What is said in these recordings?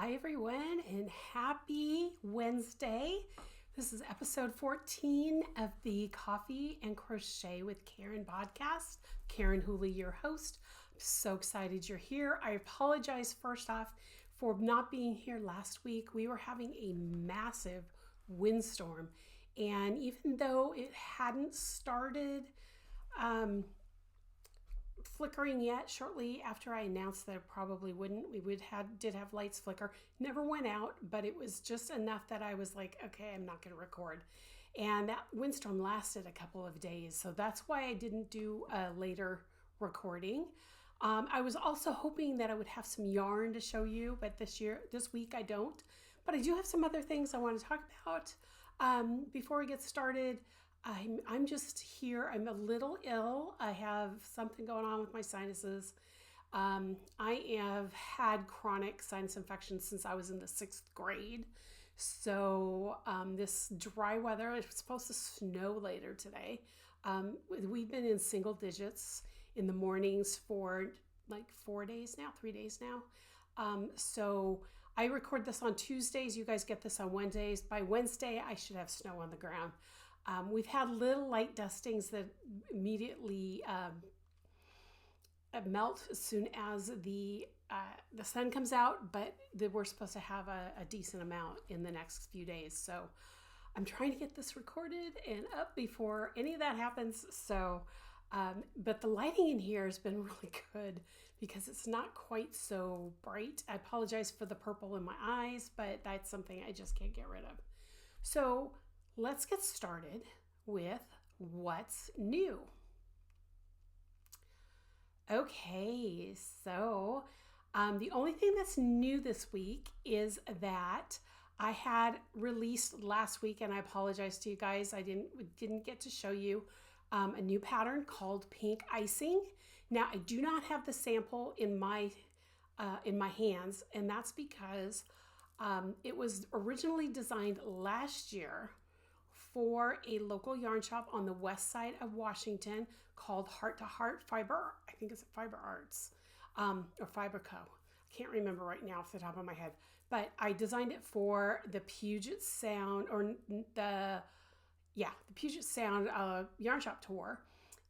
Hi everyone, and happy Wednesday. This is episode 14 of the Coffee and Crochet with Karen podcast. Karen Whooley, your host. I'm so excited you're here. I apologize first off for not being here last week. We were having a massive windstorm, and even though it hadn't started flickering yet, shortly after I announced that it probably wouldn't, did have lights flicker. Never went out, but it was just enough that I was like, okay, I'm not going to record. And that windstorm lasted a couple of days, so that's why I didn't do a later recording. I was also hoping that I would have some yarn to show you, but this week I don't. But I do have some other things I want to talk about. Before we get started, I'm just here. I'm a little ill. I have something going on with my sinuses. I have had chronic sinus infections since I was in the 6th grade. So this dry weather, it's supposed to snow later today. We've been in single digits in the mornings for like 3 days now. So I record this on Tuesdays. You guys get this on Wednesdays. By Wednesday, I should have snow on the ground. We've had little light dustings that immediately melt as soon as the sun comes out, but we're supposed to have a decent amount in the next few days. So I'm trying to get this recorded and up before any of that happens. So, but the lighting in here has been really good because it's not quite so bright. I apologize for the purple in my eyes, but that's something I just can't get rid of. So let's get started with what's new. Okay, so the only thing that's new this week is that I had released last week, and I apologize to you guys, I didn't get to show you a new pattern called Pink Icing. Now, I do not have the sample in my hands, and that's because it was originally designed last year for a local yarn shop on the west side of Washington called Heart to Heart Fiber. I think it's Fiber Arts or Fiber Co. I can't remember right now off the top of my head, but I designed it for the Puget Sound the Puget Sound yarn shop tour.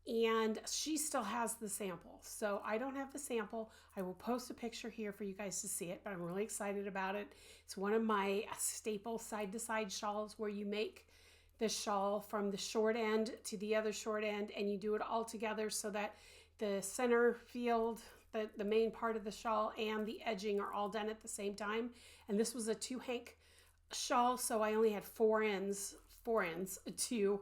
And she still has the sample. So I don't have the sample. I will post a picture here for you guys to see it, but I'm really excited about it. It's one of my staple side-to-side shawls where you make the shawl from the short end to the other short end, and you do it all together so that the center field, the main part of the shawl, and the edging are all done at the same time. And this was a 2-hank shawl, so I only had four ends to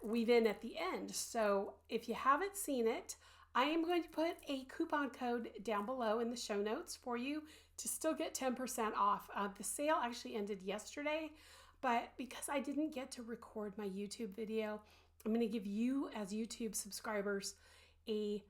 weave in at the end. So if you haven't seen it, I am going to put a coupon code down below in the show notes for you to still get 10% off. The sale actually ended yesterday, but because I didn't get to record my YouTube video, I'm going to give you as YouTube subscribers the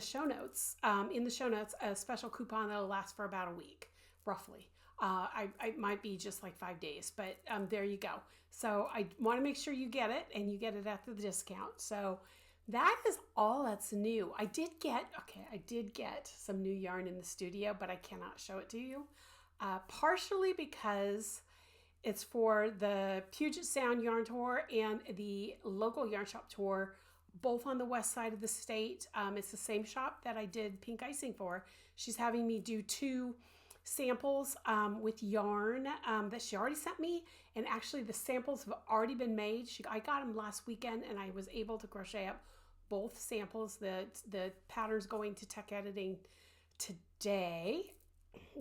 show notes. In the show notes, a special coupon that'll last for about a week, roughly. I might be just like 5 days, but there you go. So I want to make sure you get it, and you get it at the discount. So that is all that's new. I did get some new yarn in the studio, but I cannot show it to you. Partially because it's for the Puget Sound Yarn Tour and the local yarn shop tour, both on the west side of the state. It's the same shop that I did Pink Icing for. She's having me do 2 samples with yarn that she already sent me, and actually the samples have already been made. I got them last weekend, and I was able to crochet up both samples. The patterns going to tech editing today.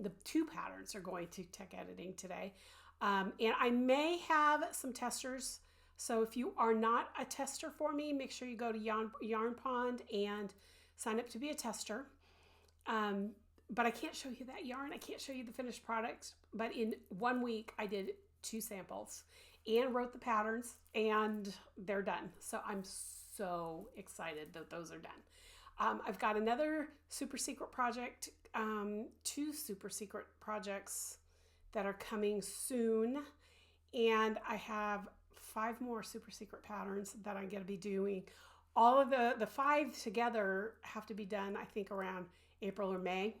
The 2 patterns are going to tech editing today, and I may have some testers. So if you are not a tester for me, make sure you go to Yarn Pond and sign up to be a tester. But I can't show you that yarn. I can't show you the finished products. But in 1 week, I did 2 samples and wrote the patterns, and they're done. So I'm so excited that those are done. I've got another super secret project, 2 super secret projects that are coming soon. And I have 5 more super secret patterns that I'm going to be doing. All of the 5 together have to be done, I think, around April or May.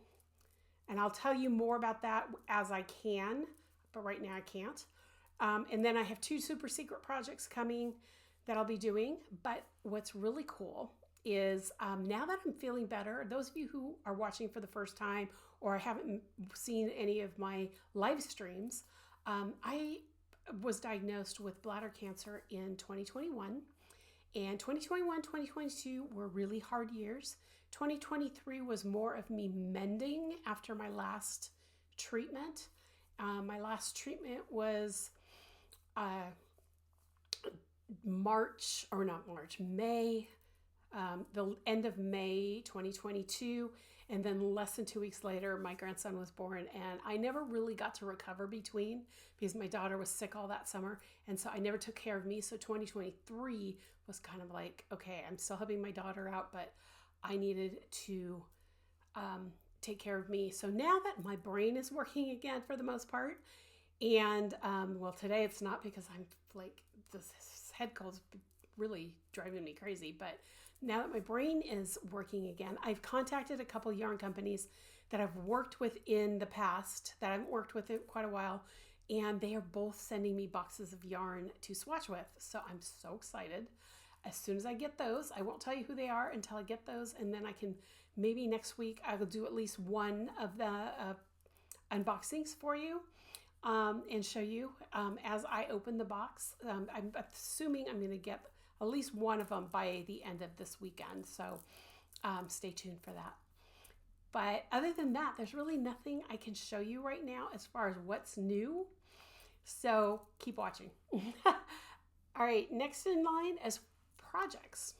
And I'll tell you more about that as I can, but right now I can't. And then I have 2 super secret projects coming that I'll be doing. But what's really cool is now that I'm feeling better, those of you who are watching for the first time or haven't seen any of my live streams, I was diagnosed with bladder cancer in 2021. And 2021, 2022 were really hard years. 2023 was more of me mending after my last treatment. My last treatment was May, the end of May 2022. And then less than 2 weeks later, my grandson was born. And I never really got to recover between because my daughter was sick all that summer. And so I never took care of me. So 2023 was kind of like, okay, I'm still helping my daughter out, but I needed to take care of me. So now that my brain is working again for the most part, and well, today it's not because I'm like, this head cold's really driving me crazy, but now that my brain is working again, I've contacted a couple yarn companies that I've worked with in the past that I haven't worked with in quite a while, and they are both sending me boxes of yarn to swatch with. So I'm so excited. As soon as I get those, I won't tell you who they are until I get those, and then I can, maybe next week I will do at least one of the unboxings for you and show you as I open the box. I'm assuming I'm going to get at least one of them by the end of this weekend, so stay tuned for that. But other than that, there's really nothing I can show you right now as far as what's new, so keep watching. All right, next in line is projects.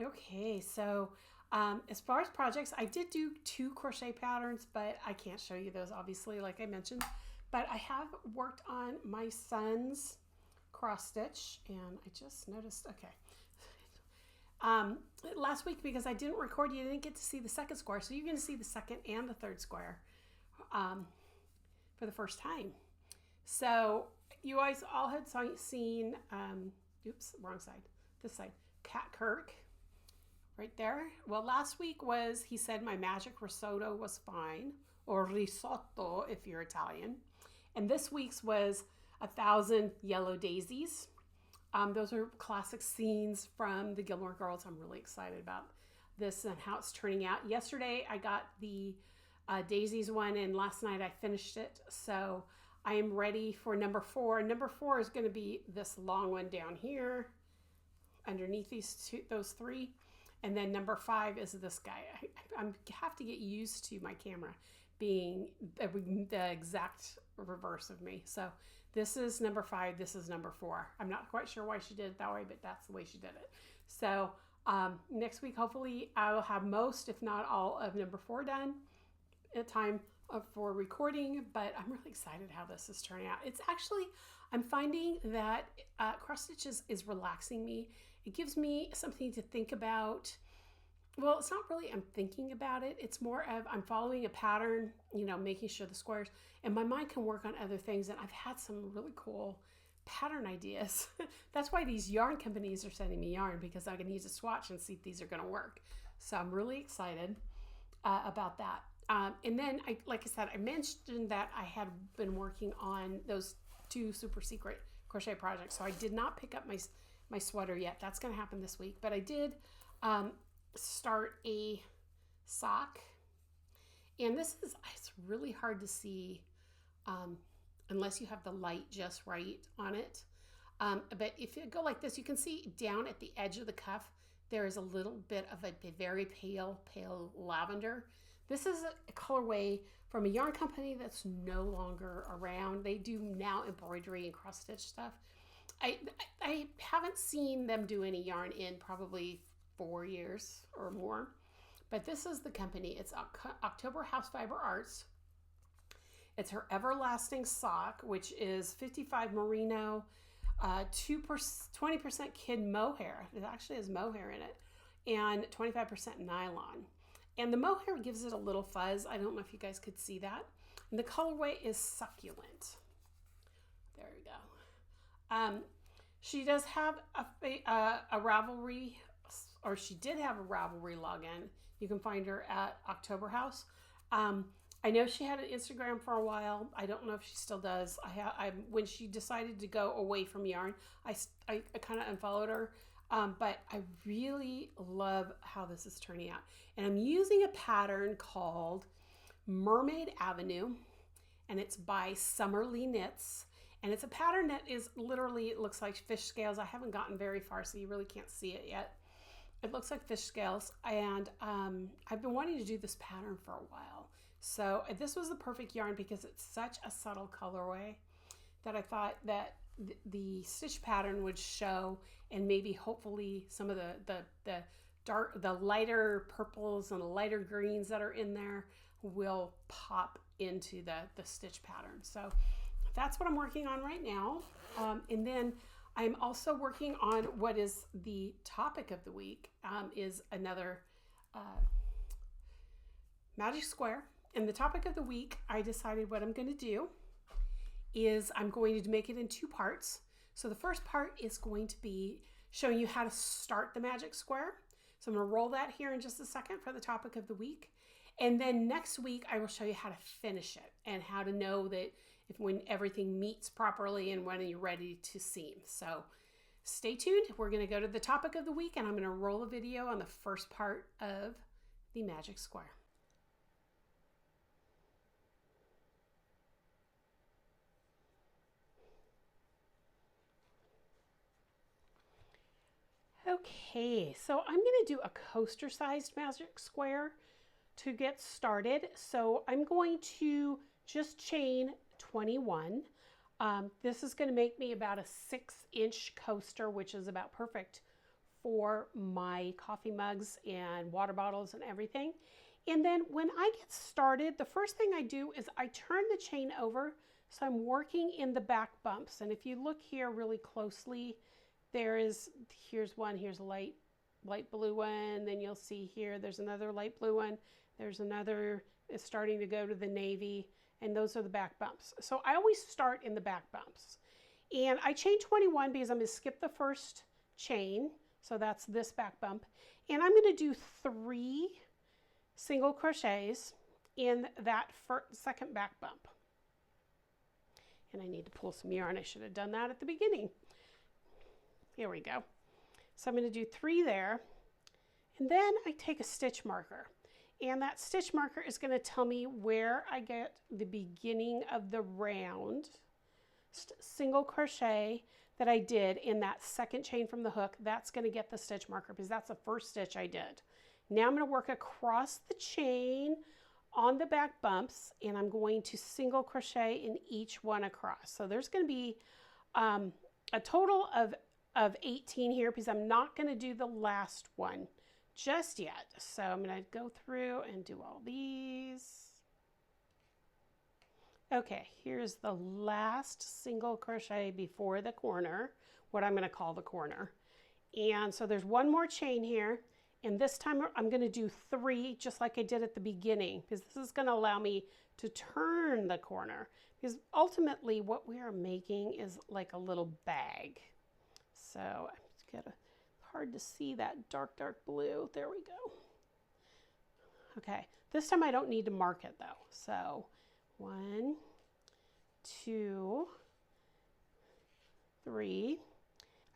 Okay, so as far as projects, I did do 2 crochet patterns, but I can't show you those obviously, like I mentioned. But I have worked on my son's cross stitch, and I just noticed, okay. Last week, because I didn't record, you didn't get to see the second square, so you're going to see the second and the third square for the first time. So you guys all had seen, oops, wrong side, this side, Cat Kirk, right there. Well, last week was, he said my magic risotto was fine, or risotto if you're Italian. And this week's was 1,000 Yellow Daisies. Those are classic scenes from the Gilmore Girls. I'm really excited about this and how it's turning out. Yesterday, I got the Daisies one, and last night I finished it. So I am ready for number 4. Number 4 is going to be this long one down here underneath those 3. And then number 5 is this guy. I have to get used to my camera being the exact reverse of me. So this is number 5. This is number 4. I'm not quite sure why she did it that way, but that's the way she did it. So next week, hopefully I will have most, if not all, of number 4 done in time for recording. But I'm really excited how this is turning out. It's actually, I'm finding that cross stitches is relaxing me. It gives me something to think about. Well, it's not really I'm thinking about it. It's more of I'm following a pattern, you know, making sure the squares, and my mind can work on other things. And I've had some really cool pattern ideas. That's why these yarn companies are sending me yarn, because I can use a swatch and see if these are going to work. So I'm really excited about that. And then, like I said, I mentioned that I had been working on those 2 super secret crochet projects. So I did not pick up my sweater yet. That's going to happen this week. But I did start a sock, and it's really hard to see unless you have the light just right on it. But if you go like this, you can see down at the edge of the cuff there is a little bit of a very pale lavender. This is a colorway from a yarn company that's no longer around. They do now embroidery and cross stitch stuff. I haven't seen them do any yarn in probably 4 years or more, but this is the company. It's October House Fiber Arts. It's her Everlasting Sock, which is 55 merino, 20% kid mohair. It actually has mohair in it, and 25% nylon. And the mohair gives it a little fuzz. I don't know if you guys could see that. And the colorway is Succulent. There we go. She does have a Ravelry, or she did have a Ravelry login. You can find her at October House. I know she had an Instagram for a while. I don't know if she still does. When she decided to go away from yarn, I kind of unfollowed her. But I really love how this is turning out. And I'm using a pattern called Mermaid Avenue, and it's by Summerly Knits. And it's a pattern that is literally, it looks like fish scales. I haven't gotten very far, so you really can't see it yet. It looks like fish scales, and I've been wanting to do this pattern for a while. So this was the perfect yarn because it's such a subtle colorway that I thought that the stitch pattern would show, and maybe hopefully some of the lighter purples and the lighter greens that are in there will pop into the stitch pattern. So that's what I'm working on right now. And then I'm also working on what is the topic of the week, is another magic square. And the topic of the week, I decided what I'm going to do is I'm going to make it in 2 parts. So the first part is going to be showing you how to start the magic square. So I'm going to roll that here in just a second for the topic of the week. And then next week, I will show you how to finish it and how to know that when everything meets properly and when you're ready to seam. So stay tuned. We're going to go to the topic of the week, and I'm going to roll a video on the first part of the magic square. Okay, so I'm going to do a coaster-sized magic square to get started. So I'm going to just chain 21. This is going to make me about a 6-inch coaster, which is about perfect for my coffee mugs and water bottles and everything. And then when I get started, the first thing I do is I turn the chain over, so I'm working in the back bumps. And if you look here really closely, here's one, here's a light blue one, then you'll see here there's another light blue one, there's another, it's starting to go to the navy, and those are the back bumps. So I always start in the back bumps. And I chain 21 because I'm going to skip the first chain, so that's this back bump. And I'm going to do 3 single crochets in that second back bump. And I need to pull some yarn. I should have done that at the beginning. Here we go. So I'm going to do 3 there, and then I take a stitch marker, and that stitch marker is going to tell me where I get the beginning of the round single crochet that I did in that second chain from the hook. That's going to get the stitch marker because that's the first stitch I did. Now I'm going to work across the chain on the back bumps, and I'm going to single crochet in each one across. So there's going to be a total of 18 here because I'm not going to do the last one just yet. So I'm going to go through and do all these. Okay, here's the last single crochet before the corner, what I'm going to call the corner. And so there's one more chain here, and this time I'm going to do 3 just like I did at the beginning, because this is going to allow me to turn the corner, because ultimately what we are making is like a little bag. So I'm just hard to see that dark blue. There we go. Okay, this time I don't need to mark it though. So 1, 2, 3.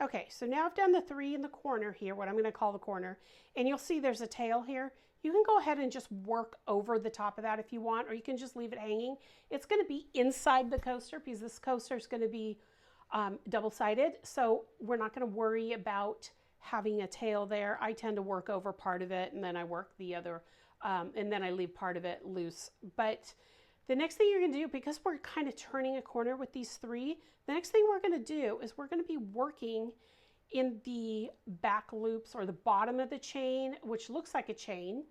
Okay, so now I've done the 3 in the corner here, what I'm going to call the corner, and you'll see there's a tail here. You can go ahead and just work over the top of that if you want, or you can just leave it hanging. It's going to be inside the coaster because this coaster is going to be double-sided, so we're not going to worry about having a tail there. I tend to work over part of it, and then I work the other, and then I leave part of it loose. But the next thing you're going to do, because we're kind of turning a corner with these 3, the next thing we're going to do is we're going to be working in the back loops or the bottom of the chain, which looks like a chain,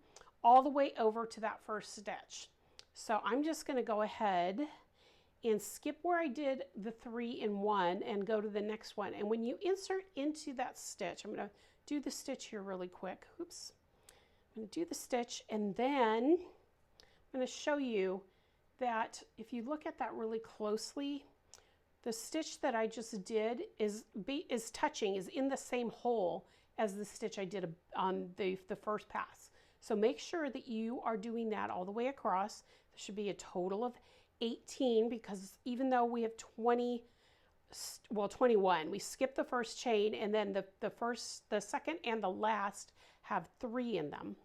all the way over to that first stitch. So I'm just going to go ahead and skip where I did the 3 in 1 and go to the next one. And when you insert into that stitch, I'm going to do the stitch here really quick. Oops. I'm going to do the stitch, and then I'm going to show you that if you look at that really closely, the stitch that I just did is in the same hole as the stitch I did on the first pass. So make sure that you are doing that all the way across. There should be a total of 18, because even though we have 21, we skipped the first chain, and then the second and the last have 3 in them.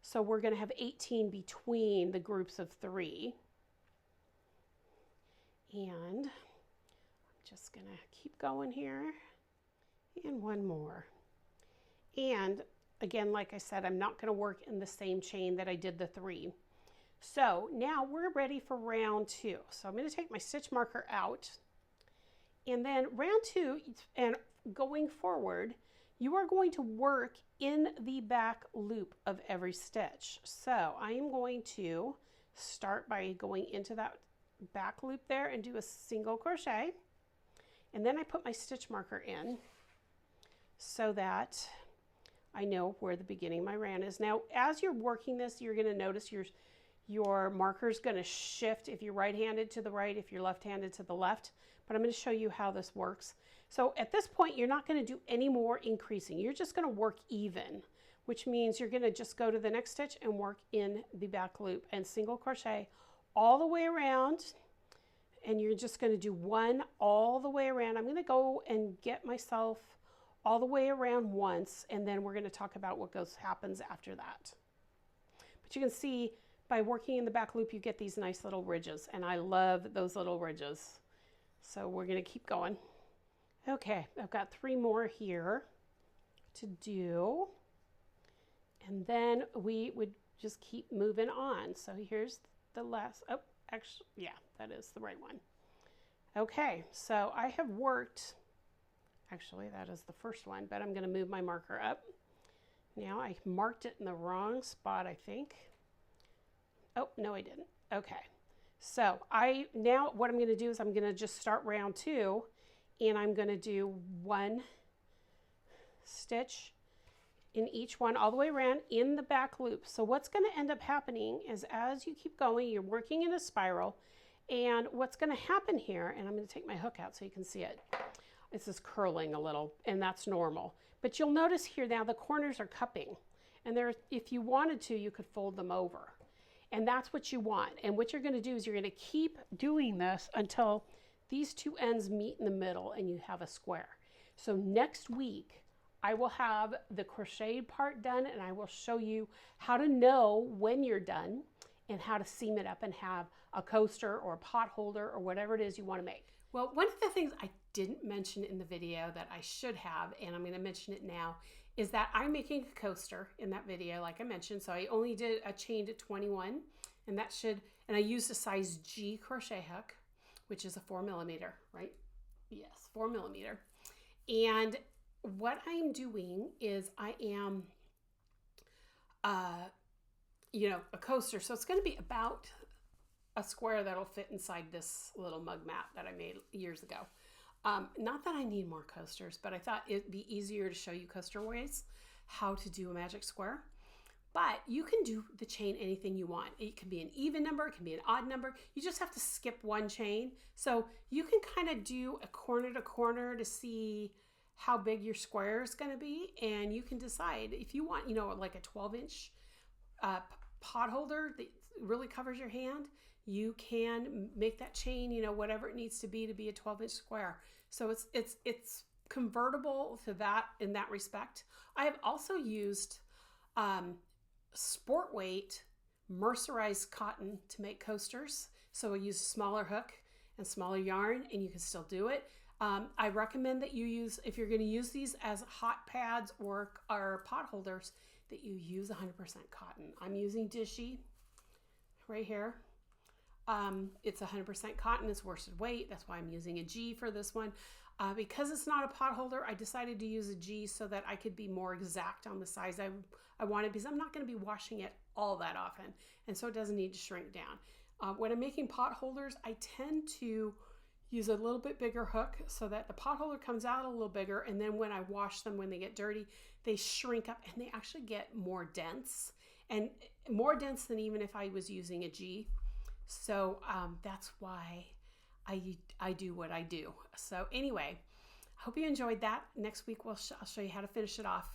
So we're going to have 18 between the groups of 3. And I'm just going to keep going here. And one more. And again, like I said, I'm not going to work in the same chain that I did the 3. So now we're ready for round 2. So I'm going to take my stitch marker out. And then round 2, and going forward, you are going to work in the back loop of every stitch. So I am going to start by going into that back loop there and do a single crochet. And then I put my stitch marker in so that I know where the beginning of my round is. Now, as you're working this, you're going to notice your marker is going to shift if you're right-handed to the right, if you're left-handed to the left. But I'm going to show you how this works. So at this point, you're not going to do any more increasing. You're just going to work even, which means you're going to just go to the next stitch and work in the back loop and single crochet all the way around. And you're just going to do 1 all the way around. I'm going to go and get myself all the way around once, and then we're going to talk about what happens after that. But you can see by working in the back loop, you get these nice little ridges, and I love those little ridges. So we're going to keep going. Okay, I've got 3 more here to do, and then we would just keep moving on. So here's the last, oh, actually, yeah, that is the right one. Okay, so I have worked, actually that is the first one, but I'm going to move my marker up. Now I marked it in the wrong spot, I think. Oh, no, I didn't. Okay. So now what I'm going to do is I'm going to just start round 2, and I'm going to do 1 stitch in each one all the way around in the back loop. So what's going to end up happening is as you keep going, you're working in a spiral, and what's going to happen here, and I'm going to take my hook out so you can see it. It's just curling a little, and that's normal. But you'll notice here now the corners are cupping, and if you wanted to, you could fold them over. And that's what you want. And what you're going to do is you're going to keep doing this until these 2 ends meet in the middle and you have a square. So next week, I will have the crocheted part done, and I will show you how to know when you're done and how to seam it up and have a coaster or a pot holder or whatever it is you want to make. Well, one of the things I didn't mention in the video that I should have, and I'm going to mention it now, is that I'm making a coaster in that video, like I mentioned. So I only did a chain to 21, and and I used a size G crochet hook, which is a 4mm, right? Yes, 4mm. And what I'm doing is I am, a coaster. So it's going to be about a square that'll fit inside this little mug mat that I made years ago. Not that I need more coasters, but I thought it'd be easier to show you coaster ways, how to do a magic square. But you can do the chain anything you want. It can be an even number, it can be an odd number. You just have to skip 1 chain. So you can kind of do a corner to corner to see how big your square is going to be. And you can decide if you want, like a 12-inch pot holder that really covers your hand. You can make that chain, whatever it needs to be a 12-inch square. So it's convertible to that in that respect. I have also used sport weight mercerized cotton to make coasters. So I use a smaller hook and smaller yarn, and you can still do it. I recommend that you use, if you're going to use these as hot pads or pot holders, that you use 100% cotton. I'm using Dishy right here. It's 100% cotton, it's worsted weight. That's why I'm using a G for this one. Because it's not a pot holder, I decided to use a G so that I could be more exact on the size I wanted, because I'm not going to be washing it all that often. And so it doesn't need to shrink down. When I'm making pot holders, I tend to use a little bit bigger hook so that the pot holder comes out a little bigger. And then when I wash them, when they get dirty, they shrink up and they actually get more dense, and more dense than even if I was using a G. So that's why I do what I do. So anyway, hope you enjoyed that. Next week I'll show you how to finish it off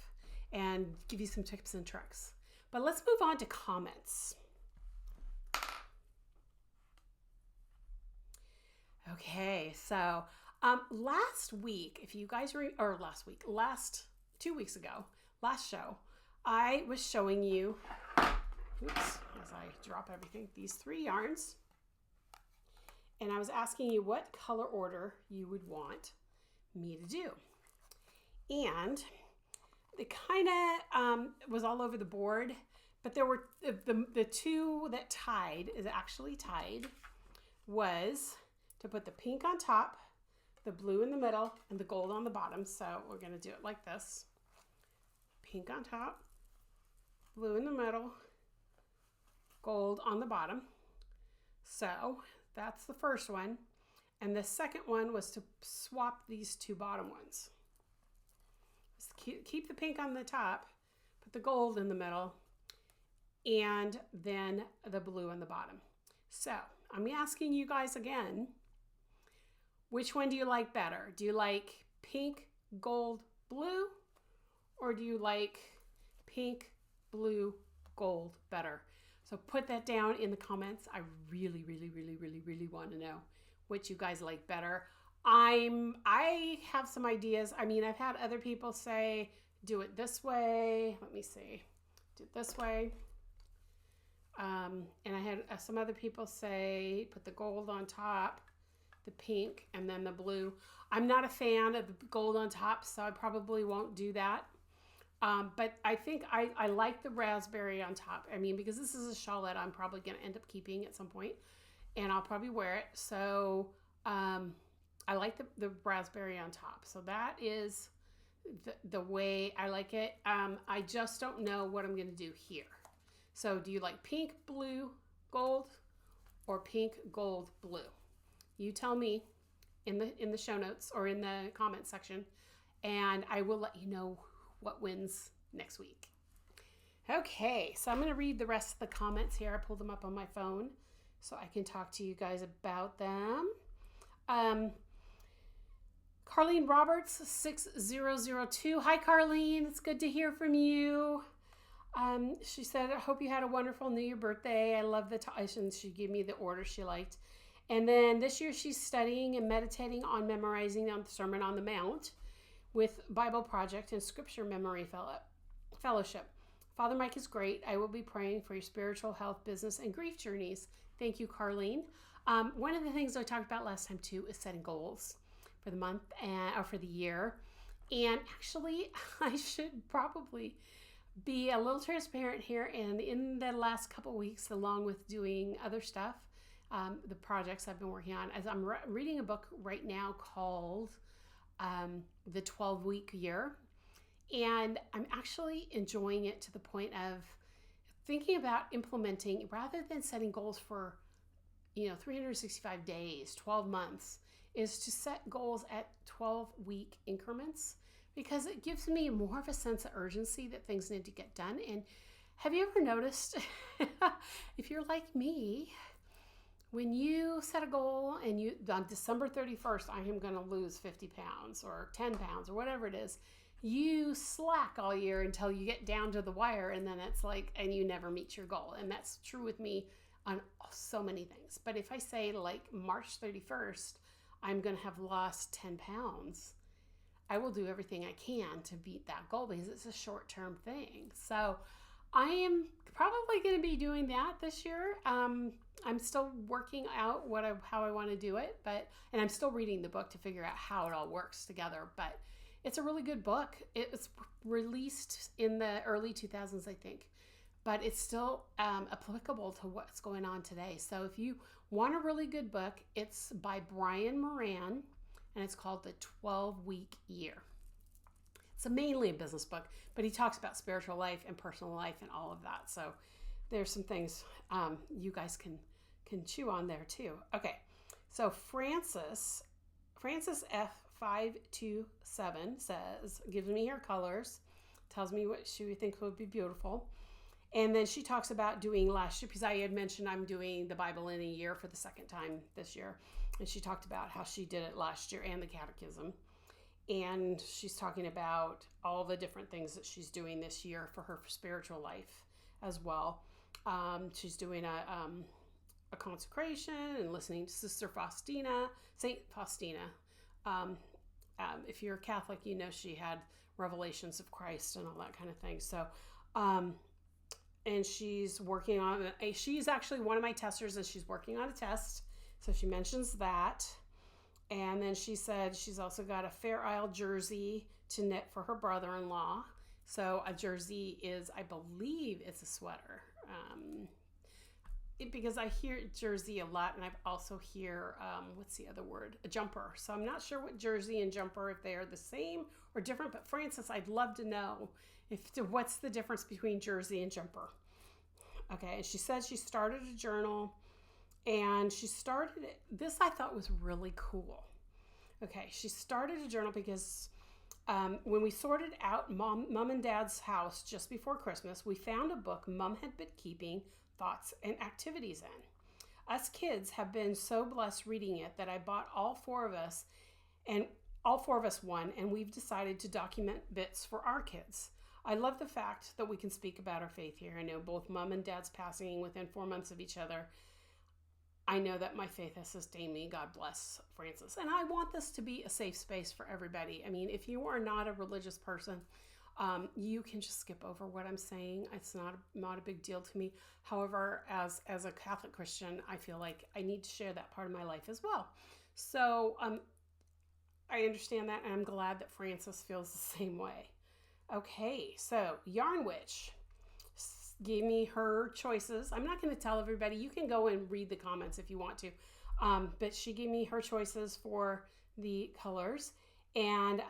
and give you some tips and tricks. But let's move on to comments. Okay, so last week, if you guys or last 2 weeks ago, last show, I was showing you, oops, as I drop everything, these 3 yarns. And I was asking you what color order you would want me to do. And it kind of was all over the board, but there were the 2 that actually tied was to put the pink on top, the blue in the middle, and the gold on the bottom. So we're going to do it like this. Pink on top, blue in the middle, gold on the bottom. So that's the first one. And the second one was to swap these 2 bottom ones. Keep the pink on the top, put the gold in the middle, and then the blue on the bottom. So I'm asking you guys again, which one do you like better? Do you like pink, gold, blue? Or do you like pink, blue, gold better? So put that down in the comments. I really, really, really, really, really want to know which you guys like better. I have some ideas. I mean, I've had other people say, do it this way. Let me see. Do it this way. And I had some other people say, put the gold on top, the pink, and then the blue. I'm not a fan of the gold on top, so I probably won't do that. But I think I like the raspberry on top. I mean, because this is a shawl that I'm probably going to end up keeping at some point, and I'll probably wear it. So I like the raspberry on top. So that is the way I like it. I just don't know what I'm going to do here. So do you like pink, blue, gold, or pink, gold, blue? You tell me in the show notes or in the comment section, and I will let you know what wins next week. Okay, so I'm going to read the rest of the comments here. I pulled them up on my phone so I can talk to you guys about them. Carlene Roberts 6002. Hi Carlene, it's good to hear from you. She said, I hope you had a wonderful New Year birthday. I love the and she gave me the order she liked. And then this year she's studying and meditating on memorizing on the Sermon on the Mount with Bible Project and Scripture Memory Fellowship. Father Mike is great. I will be praying for your spiritual health, business, and grief journeys. Thank you, Carlene. One of the things I talked about last time too is setting goals for the month or for the year. And actually, I should probably be a little transparent here. And in the last couple weeks, along with doing other stuff, the projects I've been working on, as I'm reading a book right now called The 12-Week Year. And I'm actually enjoying it to the point of thinking about implementing, rather than setting goals for 365 days, 12 months, is to set goals at 12-week increments, because it gives me more of a sense of urgency that things need to get done. And have you ever noticed, if you're like me, when you set a goal and on December 31st, I am going to lose 50 pounds or 10 pounds or whatever it is, you slack all year until you get down to the wire, and then it's like, and you never meet your goal. And that's true with me on so many things. But if I say like March 31st, I'm going to have lost 10 pounds, I will do everything I can to beat that goal, because it's a short-term thing. So I am probably going to be doing that this year. I'm still working out how I want to do it, and I'm still reading the book to figure out how it all works together. But it's a really good book. It was released in the early 2000s, I think, but it's still applicable to what's going on today. So if you want a really good book, it's by Brian Moran, and it's called The 12-Week Year. It's mainly a business book, but he talks about spiritual life and personal life and all of that. So there's some things you guys can chew on there too. Okay, so Francis F527 gives me her colors, tells me what she thinks would be beautiful. And then she talks about doing last year, because I had mentioned I'm doing the Bible in a year for the second time this year. And she talked about how she did it last year and the catechism. And she's talking about all the different things that she's doing this year for her spiritual life as well. She's doing a consecration and listening to Sister Faustina, Saint Faustina. If you're a Catholic, you know she had revelations of Christ and all that kind of thing. So, and she's working on, she's actually one of my testers, and she's working on a test. So she mentions that. And then she said she's also got a Fair Isle jersey to knit for her brother-in-law. So a jersey is, I believe it's a sweater. Because I hear jersey a lot, and I also hear, what's the other word? A jumper. So I'm not sure what jersey and jumper, if they are the same or different. But Frances, I'd love to know what's the difference between jersey and jumper. Okay, and she said she started a journal, and she started it. This I thought was really cool. Okay, she started a journal because when we sorted out Mom and Dad's house just before Christmas, we found a book Mom had been keeping thoughts and activities in. Us kids have been so blessed reading it that I bought all four of us one, and we've decided to document bits for our kids. I love the fact that we can speak about our faith here. I know both Mom and Dad's passing within 4 months of each other. I know that my faith has sustained me. God bless Frances. And I want this to be a safe space for everybody. I mean, if you are not a religious person, you can just skip over what I'm saying. It's not a big deal to me. However, as a Catholic Christian, I feel like I need to share that part of my life as well. So I understand that, and I'm glad that Frances feels the same way. Okay, so Yarn Witch gave me her choices. I'm not going to tell everybody. You can go and read the comments if you want to. But she gave me her choices for the colors, and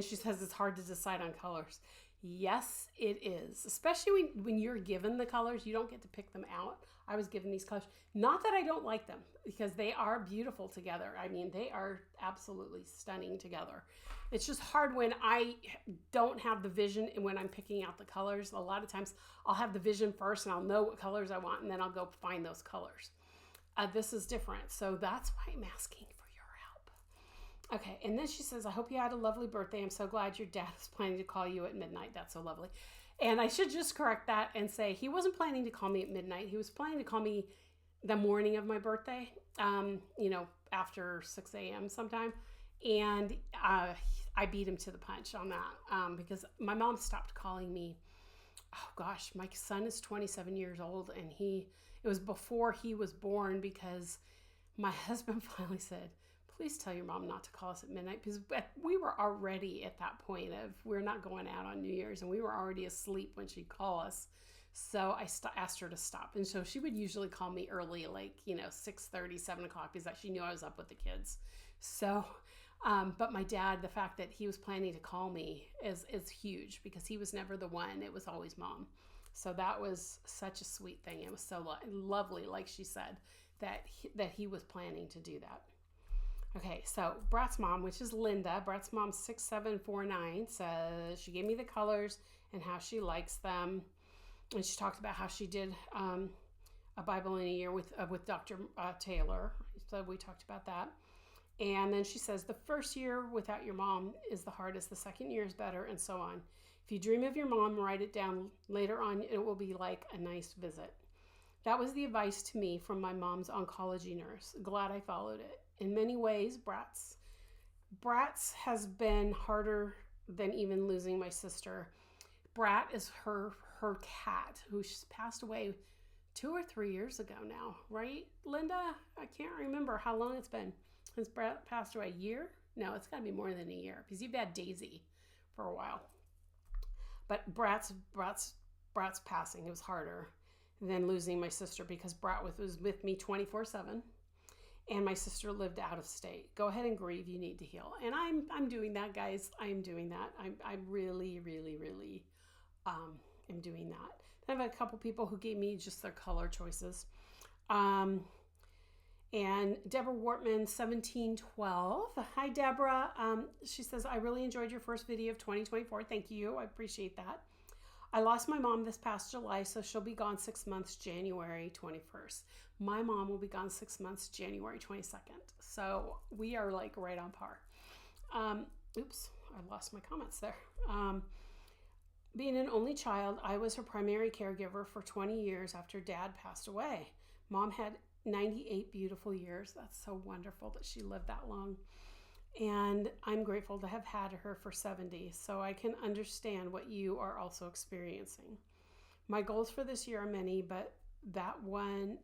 she says it's hard to decide on colors. Yes, it is. Especially when you're given the colors, you don't get to pick them out. I was given these colors. Not that I don't like them, because they are beautiful together. I mean, they are absolutely stunning together. It's just hard when I don't have the vision, and when I'm picking out the colors. A lot of times I'll have the vision first, and I'll know what colors I want, and then I'll go find those colors. This is different. So that's why I'm asking for your help. Okay, and then she says, I hope you had a lovely birthday. I'm so glad your dad is planning to call you at midnight. That's so lovely. And I should just correct that and say he wasn't planning to call me at midnight. He was planning to call me the morning of my birthday, after 6 a.m. sometime. And I beat him to the punch on that because my mom stopped calling me. Oh gosh, my son is 27 years old, and it was before he was born, because my husband finally said, please tell your mom not to call us at midnight, because we were already at that point of we're not going out on New Year's, and we were already asleep when she'd call us. So I asked her to stop. And so she would usually call me early, like, 6:30, 7 o'clock, because she knew I was up with the kids. So, but my dad, the fact that he was planning to call me is huge, because he was never the one. It was always Mom. So that was such a sweet thing. It was so lovely, like she said, that he was planning to do that. Okay, so Brat's mom, which is Linda, Brat's mom 6749, says she gave me the colors and how she likes them. And she talked about how she did a Bible in a year with Dr. Taylor. So we talked about that. And then she says the first year without your mom is the hardest. The second year is better, and so on. If you dream of your mom, write it down. Later on, it will be like a nice visit. That was the advice to me from my mom's oncology nurse. Glad I followed it. In many ways, Brat's has been harder than even losing my sister. Brat is her cat, who passed away 2 or 3 years ago now, right, Linda? I can't remember how long it's been since Brat passed away. A year? No, it's got to be more than a year, because you've had Daisy for a while. But Brat's passing, it was harder than losing my sister, because Brat was with me 24/7. And my sister lived out of state. Go ahead and grieve. You need to heal. And I'm doing that, guys. I am doing that. I really, really, really am doing that. Then I have a couple people who gave me just their color choices. And Deborah Wortman, 1712. Hi, Deborah. She says, I really enjoyed your first video of 2024. Thank you. I appreciate that. I lost my mom this past July, so she'll be gone 6 months, January 21st. My mom will be gone 6 months, January 22nd. So we are like right on par. Oops, I lost my comments there. Being an only child, I was her primary caregiver for 20 years after Dad passed away. Mom had 98 beautiful years. That's so wonderful that she lived that long. And I'm grateful to have had her for 70, so I can understand what you are also experiencing. My goals for this year are many, but one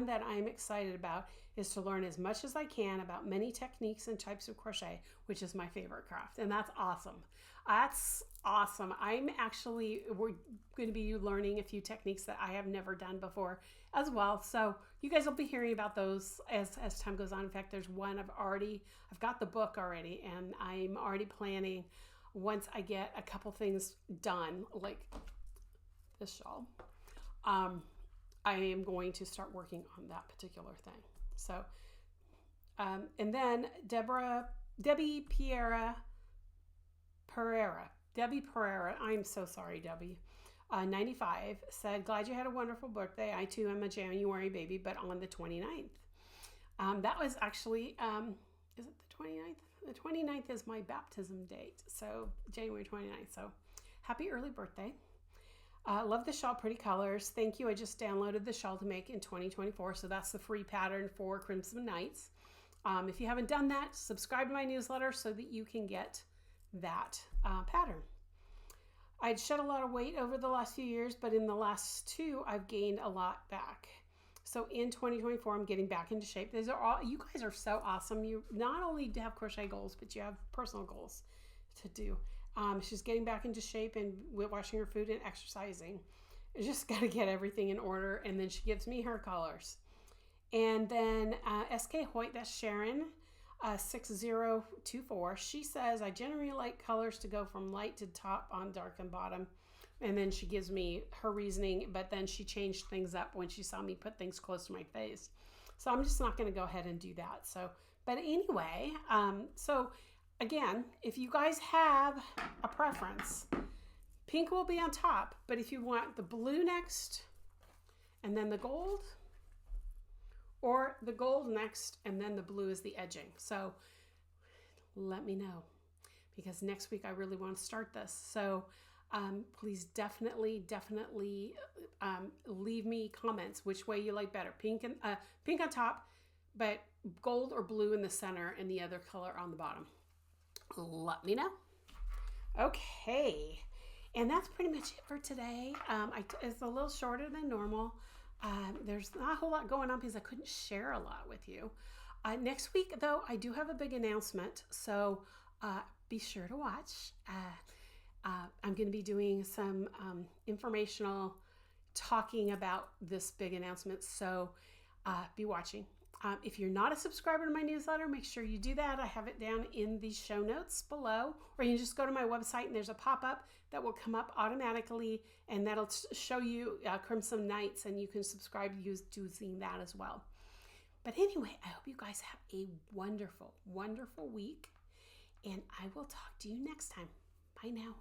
that I'm excited about is to learn as much as I can about many techniques and types of crochet, which is my favorite craft. And that's awesome. That's awesome. We're going to be learning a few techniques that I have never done before as well. So you guys will be hearing about those as time goes on. In fact, there's one I've got the book already, and I'm already planning once I get a couple things done, like this shawl. I am going to start working on that particular thing. So, and then Debbie Pereira, I'm so sorry, Debbie, 95, said, glad you had a wonderful birthday. I too am a January baby, but on the 29th. That was actually, is it the 29th? The 29th is my baptism date. So January 29th. So happy early birthday. Love the shawl, pretty colors. Thank you. I just downloaded the shawl to make in 2024. So that's the free pattern for Crimson Nights. If you haven't done that, subscribe to my newsletter so that you can get that pattern. I'd shed a lot of weight over the last few years, but in the last 2, I've gained a lot back. So in 2024, I'm getting back into shape. You guys are so awesome. You not only have crochet goals, but you have personal goals to do. She's getting back into shape and washing her food and exercising. I just got to get everything in order. And then she gives me her colors. And then SK Hoyt, that's Sharon, 6024. She says, I generally like colors to go from light to top on dark and bottom. And then she gives me her reasoning, but then she changed things up when she saw me put things close to my face. So I'm just not going to go ahead and do that. But anyway, again, if you guys have a preference, pink will be on top, but if you want the blue next and then the gold, or the gold next and then the blue is the edging. So let me know, because next week I really want to start this. So please definitely leave me comments which way you like better. Pink on top, but gold or blue in the center and the other color on the bottom. Let me know. Okay, and that's pretty much it for today. It's a little shorter than normal. There's not a whole lot going on because I couldn't share a lot with you. Next week, though, I do have a big announcement, so be sure to watch. I'm going to be doing some informational talking about this big announcement, so be watching. If you're not a subscriber to my newsletter, make sure you do that. I have it down in the show notes below, or you can just go to my website and there's a pop-up that will come up automatically, and that'll show you Crimson Nights, and you can subscribe using that as well. But anyway, I hope you guys have a wonderful, wonderful week, and I will talk to you next time. Bye now.